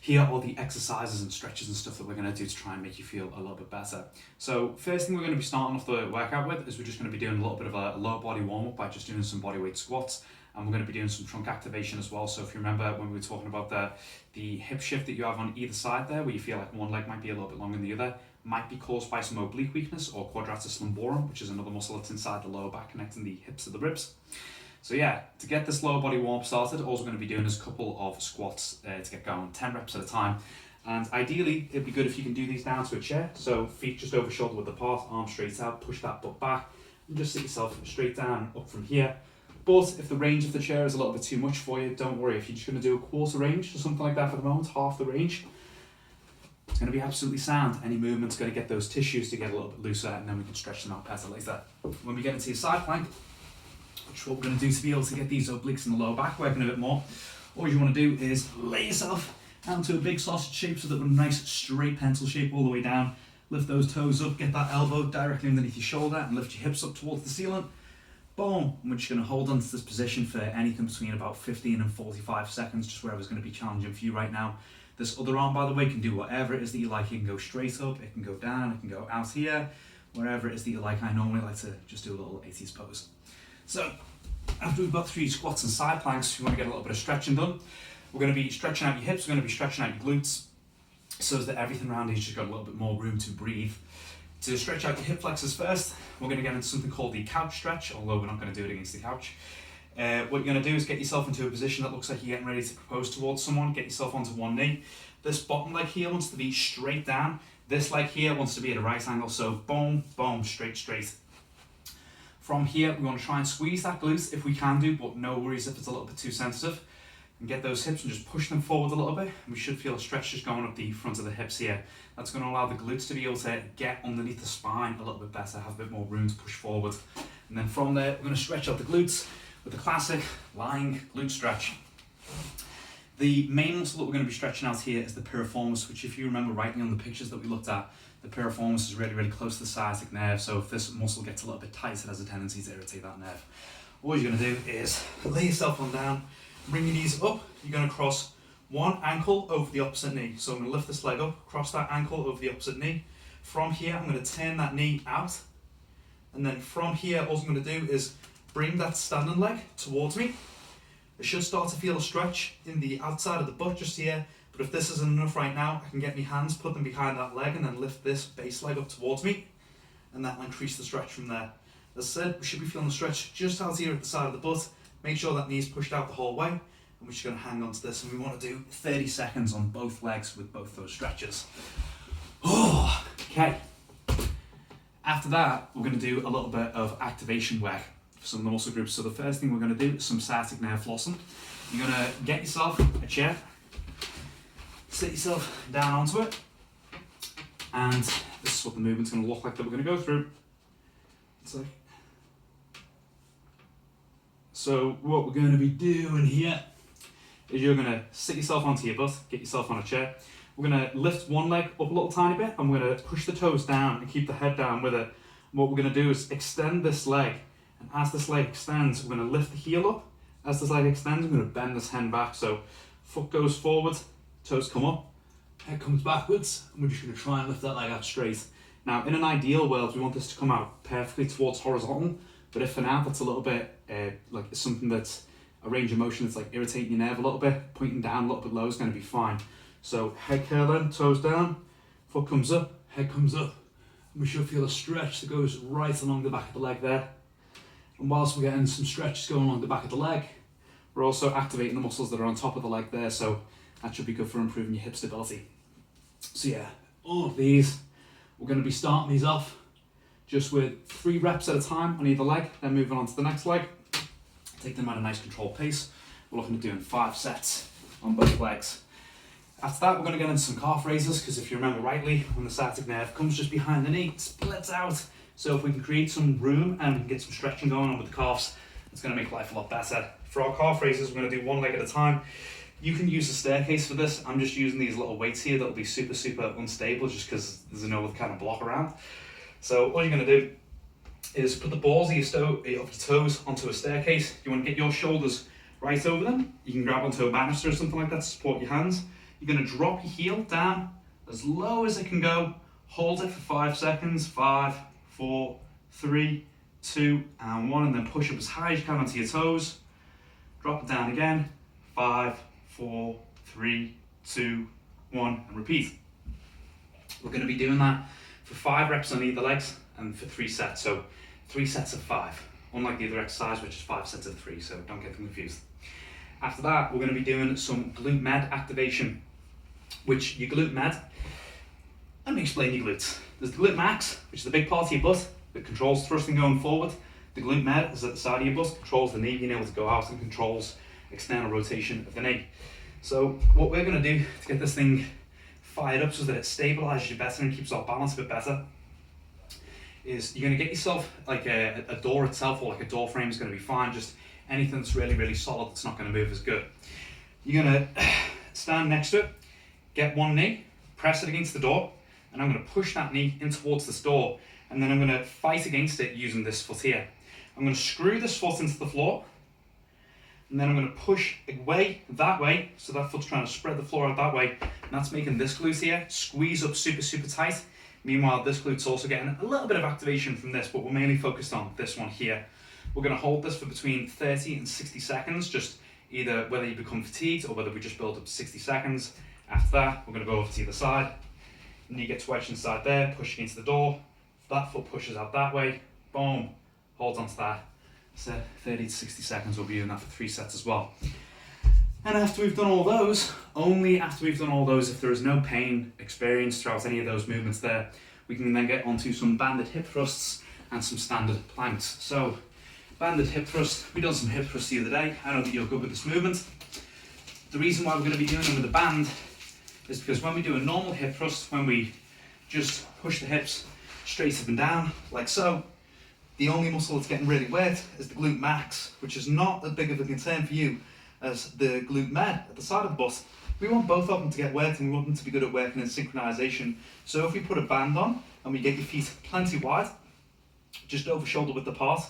here are the exercises and stretches and stuff that we're going to do to try and make you feel a little bit better. So first thing we're going to be starting off the workout with is we're just going to be doing a little bit of a lower body warm-up by just doing some bodyweight squats, and we're going to be doing some trunk activation as well. So if you remember when we were talking about the hip shift that you have on either side there, where you feel like one leg might be a little bit longer than the other, might be caused by some oblique weakness or quadratus lumborum, which is another muscle that's inside the lower back connecting the hips to the ribs. So yeah, to get this lower body warm started, all we're going to be doing is a couple of squats to get going, 10 reps at a time. And ideally, it'd be good if you can do these down to a chair. So feet just over shoulder width apart, arms straight out, push that butt back, and just sit yourself straight down up from here. But if the range of the chair is a little bit too much for you, don't worry. If you're just going to do a quarter range or something like that for the moment, half the range, it's going to be absolutely sound. Any movement's going to get those tissues to get a little bit looser, and then we can stretch them out better later. When we get into your side plank, which is what we're going to do to be able to get these obliques in the lower back working a bit more, all you want to do is lay yourself out to a big sausage shape so that we're a nice straight pencil shape all the way down. Lift those toes up, get that elbow directly underneath your shoulder, and lift your hips up towards the ceiling. Boom. And we're just going to hold on to this position for anything between about 15 and 45 seconds, just wherever's going to be challenging for you right now. This other arm, by the way, can do whatever it is that you like. It can go straight up, it can go down, it can go out here, wherever it is that you like. I normally like to just do a little 80s pose. So after we've got through squats and side planks, we want to get a little bit of stretching done. We're going to be stretching out your hips, we're going to be stretching out your glutes, so that everything around you's just got a little bit more room to breathe. To stretch out your hip flexors first, we're going to get into something called the couch stretch, although we're not going to do it against the couch. What you're going to do is get yourself into a position that looks like you're getting ready to propose towards someone. Get yourself onto one knee. This bottom leg here wants to be straight down. This leg here wants to be at a right angle, so boom, boom, straight, straight. From here, we want to try and squeeze that glute if we can do, but no worries if it's a little bit too sensitive. And get those hips and just push them forward a little bit. We should feel a stretch just going up the front of the hips here. That's going to allow the glutes to be able to get underneath the spine a little bit better, have a bit more room to push forward. And then from there, we're going to stretch out the glutes with the classic lying glute stretch. The main muscle that we're going to be stretching out here is the piriformis, which if you remember rightly on the pictures that we looked at, the piriformis is really, really close to the sciatic nerve. So if this muscle gets a little bit tight, it has a tendency to irritate that nerve. All you're going to do is lay yourself on down, bring your knees up. You're going to cross one ankle over the opposite knee. So I'm going to lift this leg up, cross that ankle over the opposite knee. From here, I'm going to turn that knee out. And then from here, all I'm going to do is bring that standing leg towards me. I should start to feel a stretch in the outside of the butt just here, but if this isn't enough right now, I can get my hands, put them behind that leg, and then lift this base leg up towards me, and that will increase the stretch from there. As I said, we should be feeling the stretch just out here at the side of the butt. Make sure that knee's pushed out the whole way, and we're just going to hang on to this, and we want to do 30 seconds on both legs with both those stretches. Oh, okay. After that, we're going to do a little bit of activation work for some of the muscle groups. So the first thing we're going to do is some sciatic nerve flossing. You're going to get yourself a chair, sit yourself down onto it, and this is what the movement's going to look like that we're going to go through. So what we're going to be doing here is you're going to sit yourself onto your butt, get yourself on a chair. We're going to lift one leg up a little tiny bit, and we're going to push the toes down and keep the head down with it. And what we're going to do is extend this leg. And as this leg extends, we're going to lift the heel up. As this leg extends, I'm going to bend this hand back. So foot goes forward, toes come up, head comes backwards, and we're just going to try and lift that leg out straight. Now, in an ideal world, we want this to come out perfectly towards horizontal, but if for now that's a little bit like something that's a range of motion that's like irritating your nerve a little bit, pointing down a little bit low is going to be fine. So head curl in, toes down, foot comes up, head comes up, and we should feel a stretch that goes right along the back of the leg there. And whilst we're getting some stretches going along the back of the leg, we're also activating the muscles that are on top of the leg there, so that should be good for improving your hip stability. So yeah, all of these, we're going to be starting these off just with 3 reps at a time on either leg, then moving on to the next leg. Take them at a nice controlled pace. We're looking at doing 5 sets on both legs. After that, we're going to get into some calf raises, because if you remember rightly, when the sciatic nerve comes just behind the knee, it splits out. So if we can create some room and we can get some stretching going on with the calves, it's going to make life a lot better. For our calf raises, we're going to do 1 leg at a time. You can use a staircase for this. I'm just using these little weights here that'll be super, super unstable just because there's no other kind of block around. So all you're going to do is put the balls of your toes onto a staircase. You want to get your shoulders right over them. You can grab onto a banister or something like that to support your hands. You're going to drop your heel down as low as it can go. Hold it for 5 seconds. 5, 4, 3, 2, and 1. And then push up as high as you can onto your toes. Drop it down again. 5, 4, 3, 2, 1, and repeat. We're going to be doing that for 5 reps on either legs and for 3 sets. So 3 sets of 5, unlike the other exercise, which is 5 sets of 3, so don't get them confused. After that, we're going to be doing some glute med activation, which your glute med, let me explain your glutes. There's the glute max, which is the big part of your butt that controls thrusting going forward. The glute med is at the side of your butt, controls the knee being able to go out and controls external rotation of the knee. So what we're going to do to get this thing fired up so that it stabilizes you better and keeps our balance a bit better is you're going to get yourself like a door itself, or like a door frame is going to be fine. Just anything that's really, really solid that's not going to move is good. You're going to stand next to it, get one knee, press it against the door, and I'm going to push that knee in towards this door, and then I'm going to fight against it using this foot here. I'm going to screw this foot into the floor, and then I'm going to push away that way, so that foot's trying to spread the floor out that way, and that's making this glute here squeeze up super, super tight. Meanwhile, this glute's also getting a little bit of activation from this, but we're mainly focused on this one here. We're going to hold this for between 30 and 60 seconds, just either whether you become fatigued or whether we just build up to 60 seconds. After that, we're going to go over to either side. Knee gets wedged inside there, push against the door. That foot pushes out that way, boom, holds onto that. So 30 to 60 seconds, we'll be doing that for 3 sets as well. And after we've done all those, only after we've done all those, if there is no pain experienced throughout any of those movements there, we can then get onto some banded hip thrusts and some standard planks. So, banded hip thrust, we done some hip thrusts the other day. I know that you're good with this movement. The reason why we're going to be doing them with a band is because when we do a normal hip thrust, when we just push the hips straight up and down, like so, the only muscle that's getting really worked is the glute max, which is not as big of a concern for you as the glute med at the side of the butt. We want both of them to get worked, and we want them to be good at working in synchronization. So if we put a band on and we get your feet plenty wide, just over shoulder width apart,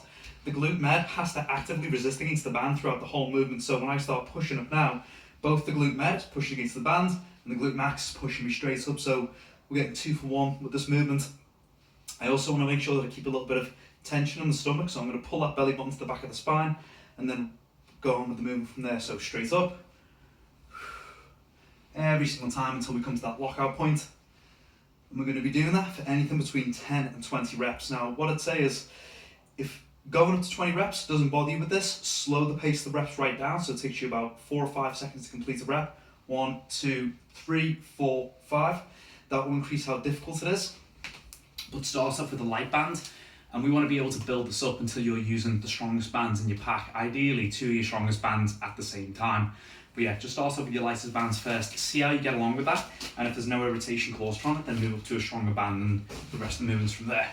the glute med has to actively resist against the band throughout the whole movement. So when I start pushing up now, both the glute med is pushing against the band and the glute max is pushing me straight up. So we're getting 2 for 1 with this movement. I also want to make sure that I keep a little bit of tension in the stomach, so I'm going to pull that belly button to the back of the spine and then go on with the movement from there. So straight up every single time until we come to that lockout point. And we're going to be doing that for anything between 10 and 20 reps. Now what I'd say is, if going up to 20 reps doesn't bother you with this, slow the pace of the reps right down, so it takes you about 4 or 5 seconds to complete a rep. 1, 2, 3, 4, 5. That will increase how difficult it is. But start off with a light band, and we want to be able to build this up until you're using the strongest bands in your pack, ideally 2 of your strongest bands at the same time. But yeah, just start off with your lightest bands first, see how you get along with that, and if there's no irritation caused from it, then move up to a stronger band and the rest of the movements from there.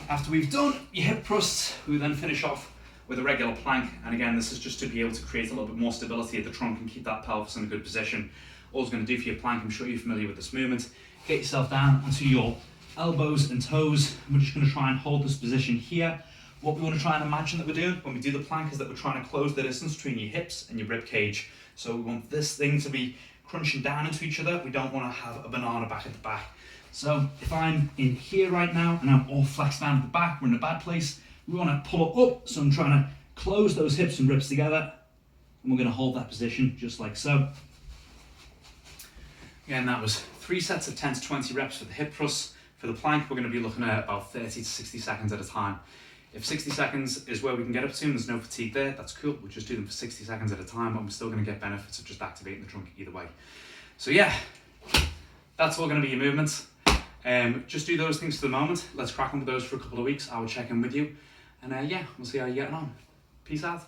After we've done your hip thrusts, we then finish off with a regular plank, and again, this is just to be able to create a little bit more stability at the trunk and keep that pelvis in a good position. All it's going to do for your plank, I'm sure you're familiar with this movement, get yourself down onto your elbows and toes. We're just going to try and hold this position here. What we want to try and imagine that we're doing when we do the plank is that we're trying to close the distance between your hips and your rib cage. So we want this thing to be crunching down into each other. We don't want to have a banana back at the back. So if I'm in here right now and I'm all flexed down at the back, we're in a bad place. We want to pull it up, so I'm trying to close those hips and ribs together, and we're going to hold that position just like so. Again, that was 3 sets of 10 to 20 reps for the hip thrusts. For the plank, we're going to be looking at about 30 to 60 seconds at a time. If 60 seconds is where we can get up to and there's no fatigue there, that's cool. We'll just do them for 60 seconds at a time, and we're still going to get benefits of just activating the trunk either way. So yeah, that's all going to be your movements. Just do those things for the moment. Let's crack on with those for a couple of weeks. I will check in with you, and yeah, we'll see how you're getting on. Peace out.